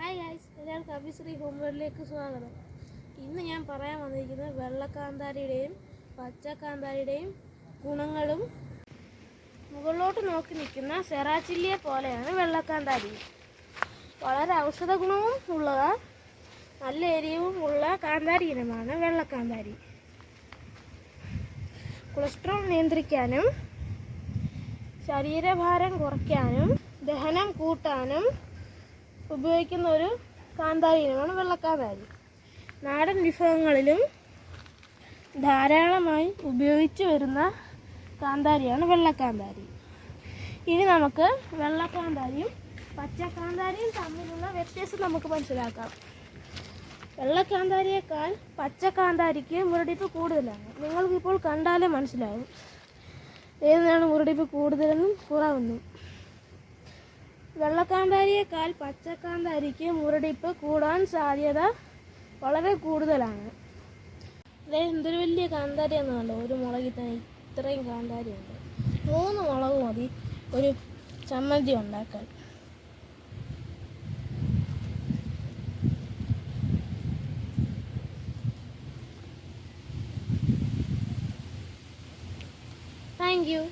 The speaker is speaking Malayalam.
ഹായ് ഗൈസ്, എല്ലാവർക്കും അഭിശ്രീ ഹോം വേൾഡിലേക്ക് സ്വാഗതം. ഇന്ന് ഞാൻ പറയാൻ വന്നിരിക്കുന്നത് വെള്ളക്കാന്താരിയുടെയും പച്ചക്കാന്താരിയുടെയും ഗുണങ്ങളും. മുകളിലോട്ട് നോക്കി നിൽക്കുന്ന സെറാച്ചില്ലിയെ പോലെയാണ് വെള്ളക്കാന്താരി. വളരെ ഔഷധ ഗുണവും ഉള്ള നല്ല എരിവും ഉള്ള കാന്താരി ഇനമാണ് വെള്ളക്കാന്താരി. കൊളസ്ട്രോൾ നിയന്ത്രിക്കാനും ശരീരഭാരം കുറയ്ക്കാനും ദഹനം കൂട്ടാനും ഉപയോഗിക്കുന്ന ഒരു കാന്താരി ഇനമാണ് വെള്ളക്കാന്താരി. നാടൻ വിഭവങ്ങളിലും ധാരാളമായി ഉപയോഗിച്ചു വരുന്ന കാന്താരിയാണ് വെള്ളക്കാന്താരി. ഇനി നമുക്ക് വെള്ളക്കാന്താരിയും പച്ചക്കാന്താരിയും തമ്മിലുള്ള വ്യത്യാസം നമുക്ക് മനസ്സിലാക്കാം. വെള്ളക്കാന്താരിയേക്കാൾ പച്ചക്കാന്താരിക്ക് മുരടിപ്പ് കൂടുതലാണ്. നിങ്ങൾക്കിപ്പോൾ കണ്ടാലേ മനസ്സിലാവും ഏതാണ് മുരടിപ്പ് കൂടുതലെന്നും കുറവെന്നും. വെള്ളക്കാന്താരിയേക്കാൾ പച്ചക്കാന്താരിക്ക് മുരടിപ്പ് കൂടാൻ സാധ്യത വളരെ കൂടുതലാണ്. അതായത് എന്തൊരു വലിയ കാന്താരി എന്നാണല്ലോ, ഒരു മുളകിൽ തന്നെ ഇത്രയും കാന്താരി ഉണ്ട്. 3 മുളക് മതി ഒരു ചമ്മന്തി ഉണ്ടാക്കാൻ. Thank you.